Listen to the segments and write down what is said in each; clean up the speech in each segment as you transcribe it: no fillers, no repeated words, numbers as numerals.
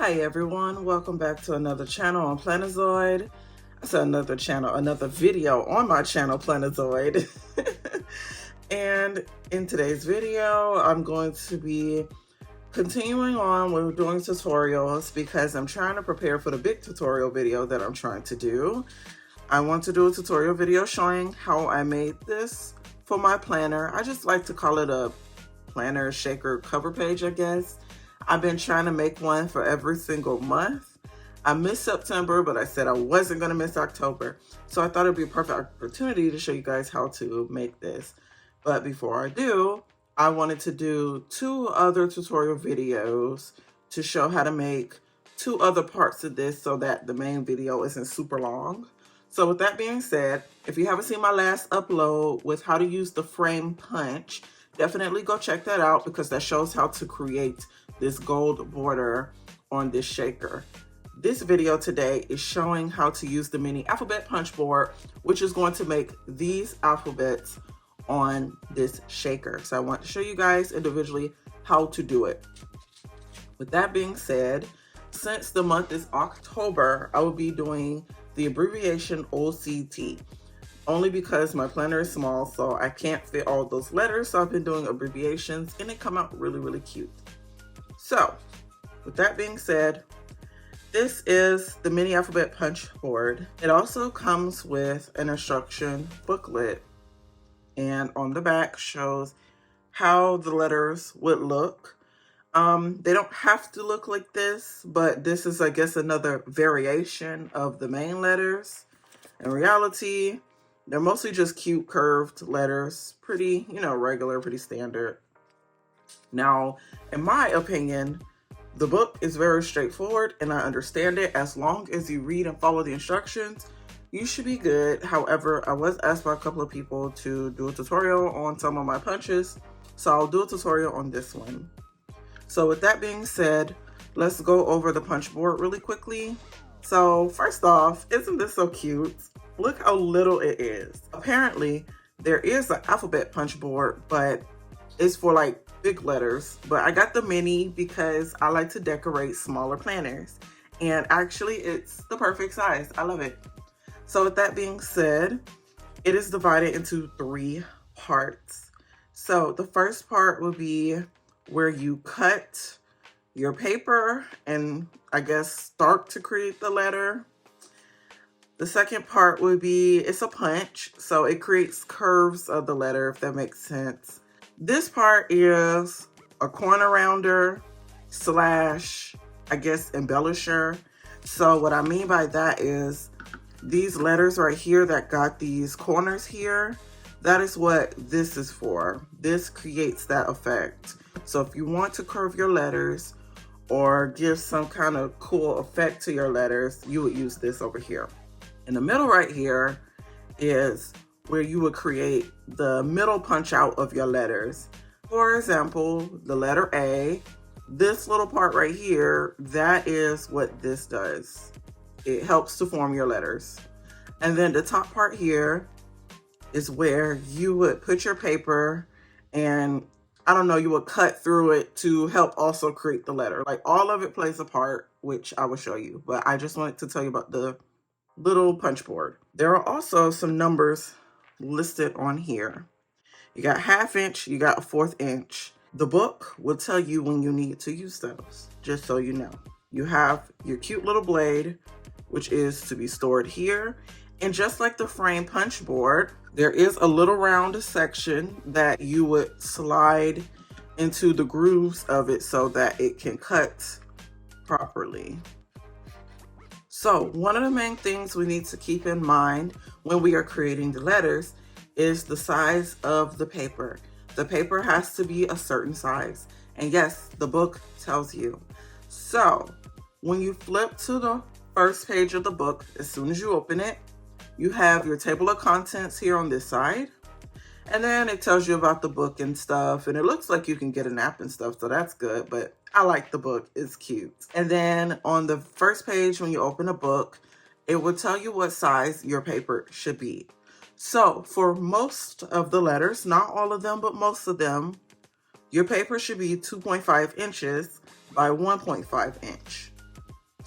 Hi everyone, welcome back to another channel on Plannerzoid. That's another video on my channel Plannerzoid. And in today's video, I'm going to be continuing on with doing tutorials because I'm trying to prepare for the big tutorial video that I'm trying to do. I want to do a tutorial video showing how I made this for my planner. I just like to call it a planner shaker cover page, I guess. I've been trying to make one for every single month. I missed September, but I said I wasn't going to miss October. So I thought it'd be a perfect opportunity to show you guys how to make this. But before I do, I wanted to do 2 other tutorial videos to show how to make 2 other parts of this so that the main video isn't super long. So with that being said, if you haven't seen my last upload with how to use the frame punch, definitely go check that out because that shows how to create this gold border on this shaker. This video today is showing how to use the mini alphabet punch board, which is going to make these alphabets on this shaker. So I want to show you guys individually how to do it. With that being said, since the month is October, I will be doing the abbreviation OCT. Only because my planner is small, so I can't fit all those letters. So I've been doing abbreviations and they come out really, really cute. So with that being said, this is the mini alphabet punch board. It also comes with an instruction booklet, and on the back shows how the letters would look. They don't have to look like this, but this is, I guess, another variation of the main letters. In reality, they're mostly just cute curved letters, pretty, regular, pretty standard. Now, in my opinion, the book is very straightforward and I understand it. As long as you read and follow the instructions, you should be good. However, I was asked by a couple of people to do a tutorial on some of my punches, so I'll do a tutorial on this one. So with that being said, let's go over the punch board really quickly. So first off, isn't this so cute? Look how little it is. Apparently, there is an alphabet punch board, but it's for like big letters. But I got the mini because I like to decorate smaller planners. And actually, it's the perfect size. I love it. So with that being said, it is divided into 3 parts. So the first part will be where you cut your paper and I guess start to create the letter. The second part would be, it's a punch, so it creates curves of the letter, if that makes sense. This part is a corner rounder / I guess embellisher. So what I mean by that is these letters right here that got these corners here, that is what this is for. This creates that effect. So if you want to curve your letters or give some kind of cool effect to your letters, you would use this over here. In the middle right here is where you would create the middle punch out of your letters. For example, the letter A, this little part right here, that is what this does. It helps to form your letters. And then the top part here is where you would put your paper and I don't know, you would cut through it to help also create the letter. Like all of it plays a part, which I will show you, but I just wanted to tell you about the little punch board. There are also some numbers listed on here. You got 1/2 inch, you got a 1/4 inch. The book will tell you when you need to use those, just so you know. You have your cute little blade, which is to be stored here. And just like the frame punch board, there is a little round section that you would slide into the grooves of it so that it can cut properly. So one of the main things we need to keep in mind when we are creating the letters is the size of the paper. The paper has to be a certain size. And yes, the book tells you. So when you flip to the first page of the book, as soon as you open it, you have your table of contents here on this side. And then it tells you about the book and stuff. And it looks like you can get a nap and stuff, so that's good. But I like the book, it's cute. And then on the first page, when you open a book, it will tell you what size your paper should be. So for most of the letters, not all of them, but most of them, your paper should be 2.5 inches by 1.5 inch.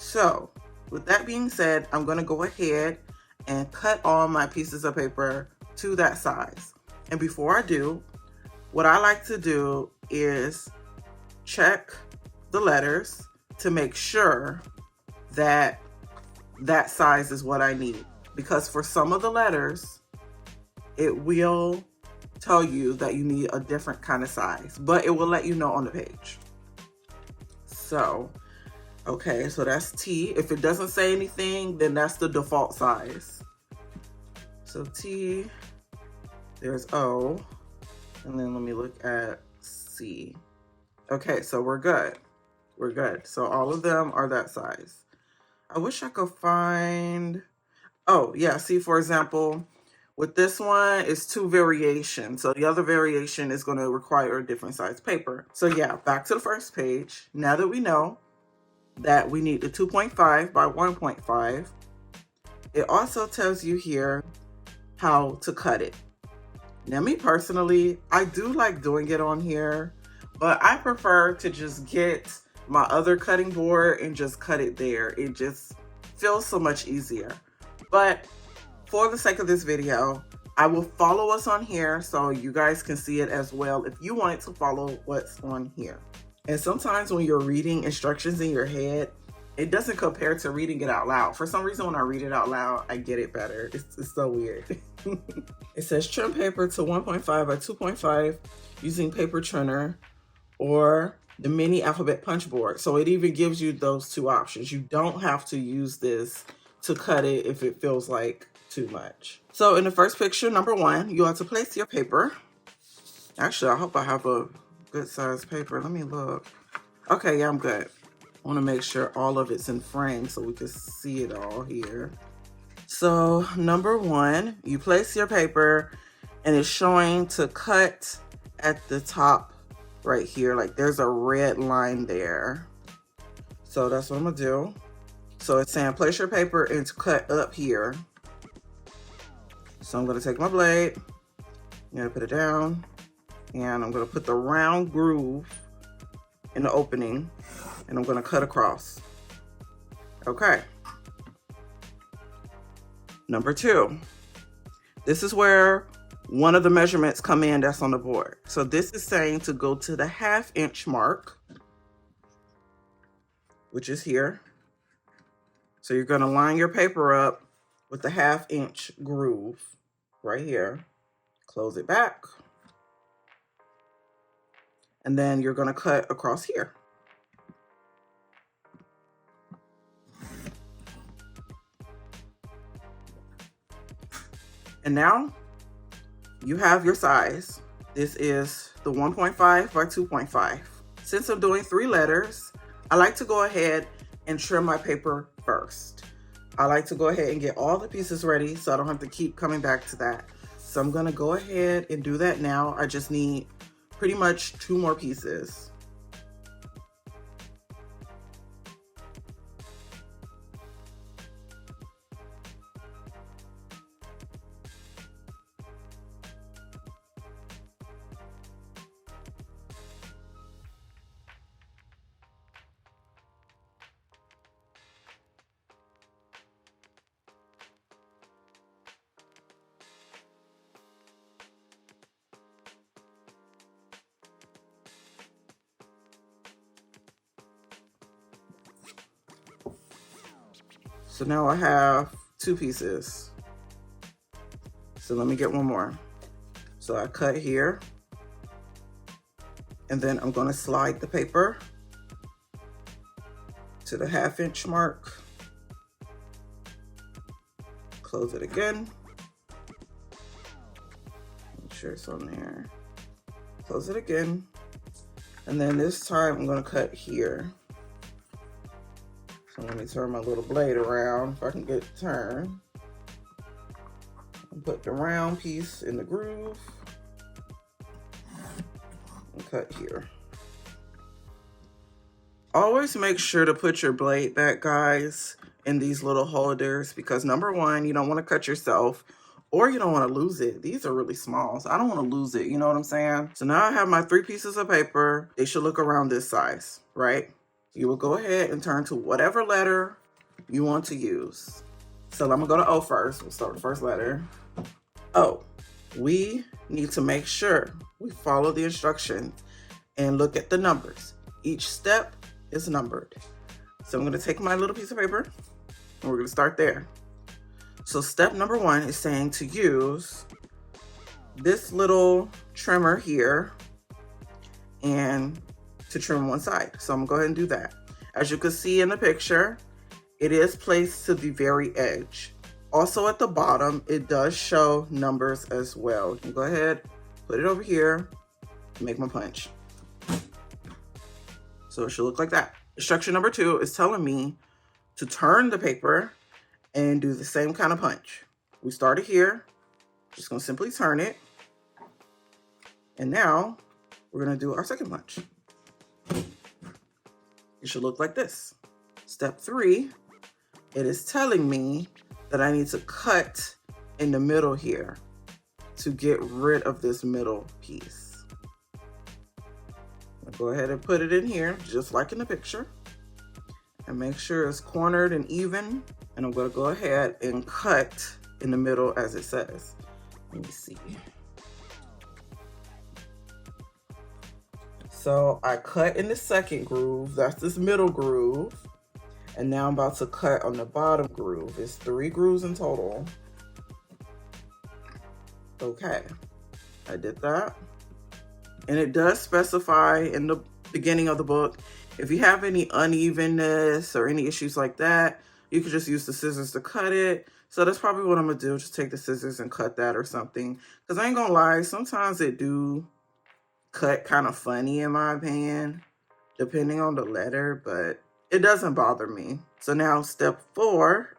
So with that being said, I'm going to go ahead and cut all my pieces of paper to that size. And before I do, what I like to do is check the letters to make sure that that size is what I need. Because for some of the letters, it will tell you that you need a different kind of size, but it will let you know on the page. So, okay, so that's T. If it doesn't say anything, then that's the default size. So T, there's O, and then let me look at C. Okay, so we're good. We're good. So all of them are that size. I wish I could find, oh yeah, see, for example, with this one, it's 2 variations. So the other variation is going to require a different size paper. So yeah, back to the first page. Now that we know that we need the 2.5 by 1.5, it also tells you here how to cut it. Now, me personally, I do like doing it on here, but I prefer to just get my other cutting board and just cut it there. It just feels so much easier. But for the sake of this video, I will follow us on here so you guys can see it as well if you wanted to follow what's on here. And sometimes when you're reading instructions in your head, it doesn't compare to reading it out loud. For some reason, when I read it out loud, I get it better. It's so weird. It says trim paper to 1.5 by 2.5 using paper trimmer or the mini alphabet punch board. So it even gives you those two options. You don't have to use this to cut it if it feels like too much. So in the first picture, number 1, you have to place your paper. Actually, I hope I have a good size paper. Let me look. Okay, yeah, I'm good. I want to make sure all of it's in frame so we can see it all here. So number 1, you place your paper and it's showing to cut at the top right here. Like there's a red line there. So that's what I'm gonna do. So it's saying place your paper and to cut up here. So I'm gonna take my blade, I'm gonna put it down, and I'm gonna put the round groove in the opening, and I'm gonna cut across. Okay. Number 2, this is where one of the measurements come in that's on the board. So this is saying to go to the 1/2 inch mark, which is here. So you're gonna line your paper up with the 1/2 inch groove right here. Close it back. And then you're gonna cut across here. And now you have your size. This is the 1.5 by 2.5. Since I'm doing 3 letters, I like to go ahead and trim my paper first. I like to go ahead and get all the pieces ready so I don't have to keep coming back to that. So I'm gonna go ahead and do that now. I just need pretty much 2 more pieces. So now I have 2 pieces. So let me get one more. So I cut here, and then I'm gonna slide the paper to the 1/2 inch mark. Close it again. Make sure it's on there. Close it again. And then this time I'm gonna cut here. So let me turn my little blade around if I can get it to turn. And put the round piece in the groove. And cut here. Always make sure to put your blade back, guys, in these little holders, because number 1, you don't want to cut yourself, or you don't want to lose it. These are really small, so I don't want to lose it, you know what I'm saying? So now I have my 3 pieces of paper. They should look around this size, right? you will go ahead and turn to whatever letter you want to use. So I'm gonna go to O first. We'll start with the first letter. O. We need to make sure we follow the instructions and look at the numbers. Each step is numbered. So I'm gonna take my little piece of paper and we're gonna start there. So step number 1 is saying to use this little trimmer here and to trim one side. So I'm gonna go ahead and do that. As you can see in the picture, it is placed to the very edge. Also at the bottom, it does show numbers as well. You can go ahead, put it over here, and make my punch. So it should look like that. Instruction number 2 is telling me to turn the paper and do the same kind of punch. We started here, just gonna simply turn it. And now we're gonna do our second punch. It should look like this. Step 3, it is telling me that I need to cut in the middle here to get rid of this middle piece. I'll go ahead and put it in here, just like in the picture, and make sure it's cornered and even. And I'm gonna go ahead and cut in the middle as it says. Let me see. So I cut in the second groove, that's this middle groove. And now I'm about to cut on the bottom groove. It's 3 grooves in total. Okay, I did that. And it does specify in the beginning of the book, if you have any unevenness or any issues like that, you could just use the scissors to cut it. So that's probably what I'm gonna do, just take the scissors and cut that or something. Cause I ain't gonna lie, sometimes it do cut kind of funny in my opinion, depending on the letter, but it doesn't bother me. So now step 4,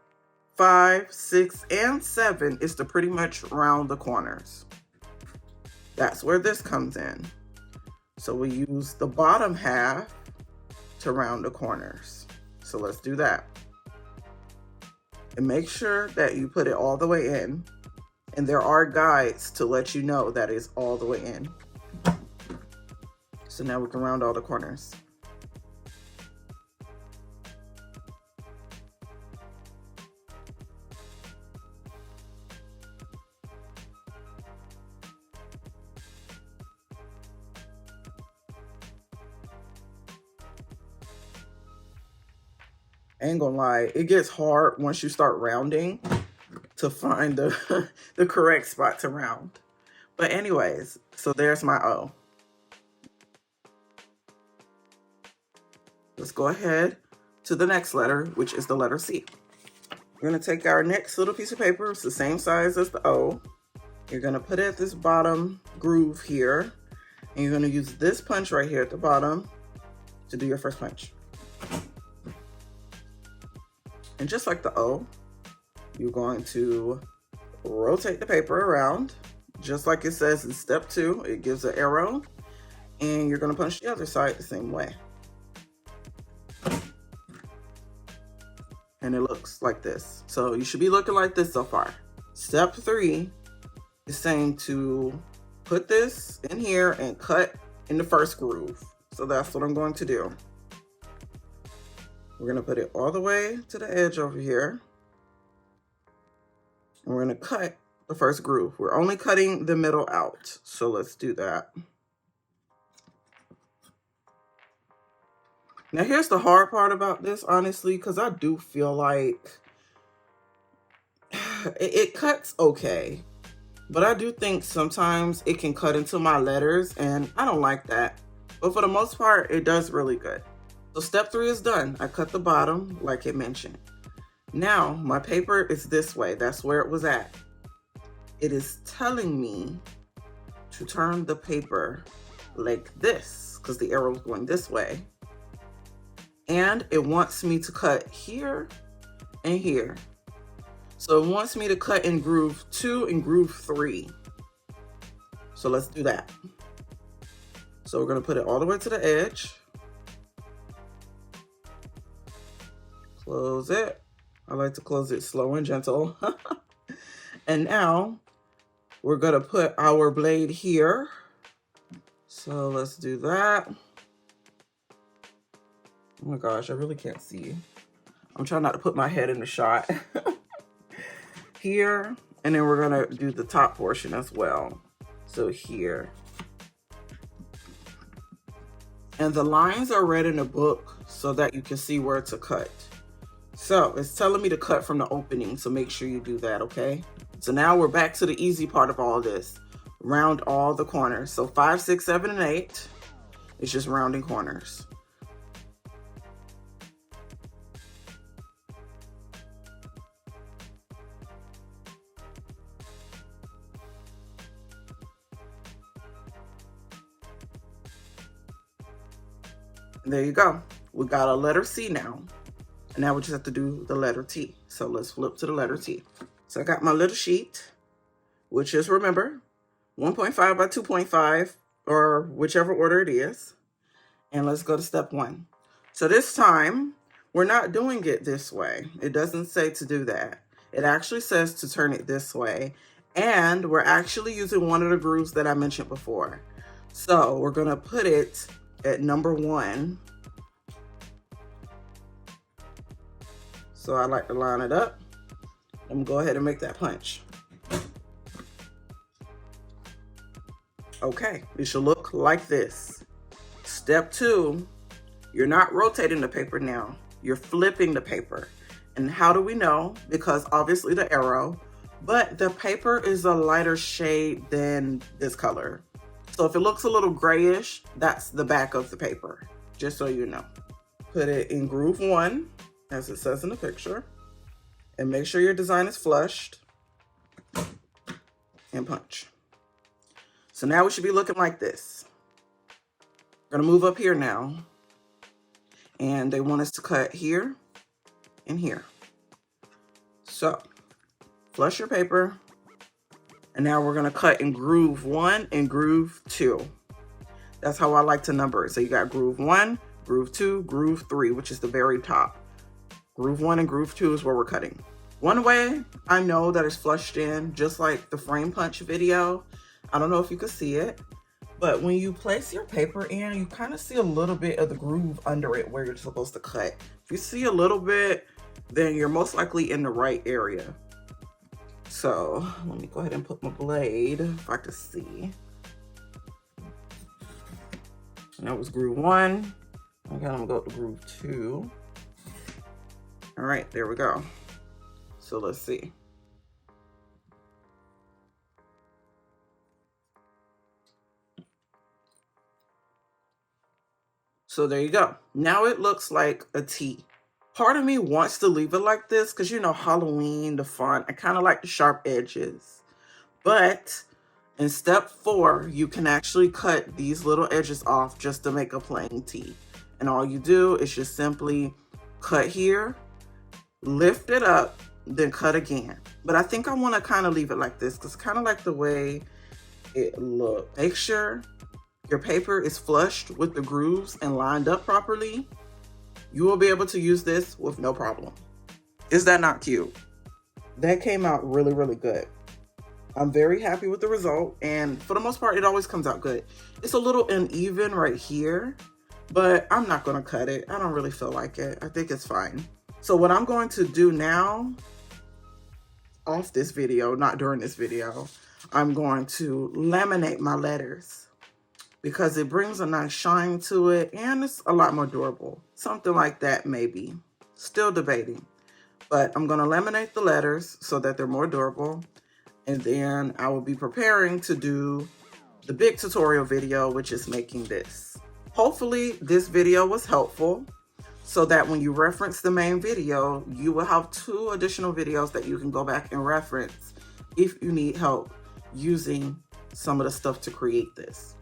5, 6, and 7 is to pretty much round the corners. That's where this comes in. So we use the bottom half to round the corners. So let's do that. And make sure that you put it all the way in. And there are guides to let you know that it's all the way in. So now we can round all the corners. I ain't gonna lie, it gets hard once you start rounding to find the, the correct spot to round. But anyways, so there's my O. Let's go ahead to the next letter, which is the letter C. We're gonna take our next little piece of paper, it's the same size as the O. You're gonna put it at this bottom groove here, and you're gonna use this punch right here at the bottom to do your first punch. And just like the O, you're going to rotate the paper around, just like it says in step 2, it gives an arrow, and you're gonna punch the other side the same way. And it looks like this. So you should be looking like this so far. Step 3 is saying to put this in here and cut in the first groove. So that's what I'm going to do. We're gonna put it all the way to the edge over here. And we're gonna cut the first groove. We're only cutting the middle out. So let's do that. Now here's the hard part about this, honestly, because I do feel like it cuts okay. But I do think sometimes it can cut into my letters and I don't like that. But for the most part, it does really good. So step 3 is done. I cut the bottom like it mentioned. Now my paper is this way. That's where it was at. It is telling me to turn the paper like this because the arrow is going this way. And it wants me to cut here and here. So it wants me to cut in groove 2 and groove 3. So let's do that. So we're gonna put it all the way to the edge. Close it. I like to close it slow and gentle. And now we're gonna put our blade here. So let's do that. Oh my gosh, I really can't see. I'm trying not to put my head in the shot. Here, and then we're gonna do the top portion as well. So here. And the lines are read in the book so that you can see where to cut. So it's telling me to cut from the opening, so make sure you do that, okay? So now we're back to the easy part of all this. Round all the corners. So 5, 6, 7, and 8 is just rounding corners. And there you go. We got a letter C now. And now we just have to do the letter T. So let's flip to the letter T. So I got my little sheet, which is, remember, 1.5 by 2.5, or whichever order it is. And let's go to step 1. So this time, we're not doing it this way. It doesn't say to do that. It actually says to turn it this way. And we're actually using one of the grooves that I mentioned before. So we're gonna put it at number 1. So I like to line it up. I'm gonna go ahead and make that punch. Okay, it should look like this. Step 2, you're not rotating the paper now, you're flipping the paper. And how do we know? Because obviously the arrow, but the paper is a lighter shade than this color. So if it looks a little grayish, that's the back of the paper, just so you know. Put it in groove 1, as it says in the picture, and make sure your design is flushed, and punch. So now we should be looking like this. We're gonna move up here now, and they want us to cut here and here. So flush your paper, and now we're gonna cut in groove 1 and groove 2. That's how I like to number it. So you got groove 1, groove 2, groove 3, which is the very top. Groove 1 and groove 2 is where we're cutting. One way I know that it's flushed in, just like the frame punch video, I don't know if you can see it, but when you place your paper in, you kind of see a little bit of the groove under it where you're supposed to cut. If you see a little bit, then you're most likely in the right area. So let me go ahead and put my blade, if I can see. And that was groove 1. Okay, I'm gonna go to groove 2. All right, there we go. So let's see. So there you go. Now it looks like a T. Part of me wants to leave it like this because, you know, Halloween, the font, I kind of like the sharp edges. But in step 4, you can actually cut these little edges off just to make a plain T. And all you do is just simply cut here, lift it up, then cut again. But I think I want to kind of leave it like this because kind of like the way it looks. Make sure your paper is flushed with the grooves and lined up properly. You will be able to use this with no problem. Is that not cute? That came out really, really good. I'm very happy with the result, and for the most part, it always comes out good. It's a little uneven right here, but I'm not gonna cut it. I don't really feel like it. I think it's fine. So what I'm going to do now, off this video, not during this video, I'm going to laminate my letters because it brings a nice shine to it and it's a lot more durable. Something like that, maybe. Still debating. But I'm gonna laminate the letters so that they're more durable. And then I will be preparing to do the big tutorial video, which is making this. Hopefully this video was helpful so that when you reference the main video, you will have 2 additional videos that you can go back and reference if you need help using some of the stuff to create this.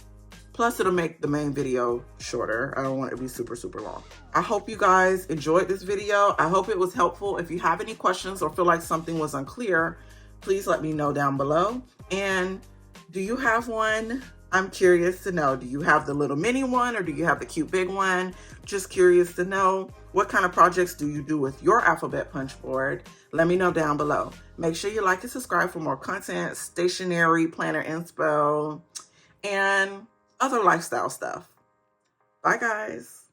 Plus it'll make the main video shorter. I don't want it to be super, super long. I hope you guys enjoyed this video. I hope it was helpful. If you have any questions or feel like something was unclear, please let me know down below. And do you have one? I'm curious to know. Do you have the little mini one or do you have the cute big one? Just curious to know. What kind of projects do you do with your alphabet punch board? Let me know down below. Make sure you like and subscribe for more content, stationery, planner inspo, and other lifestyle stuff. Bye guys.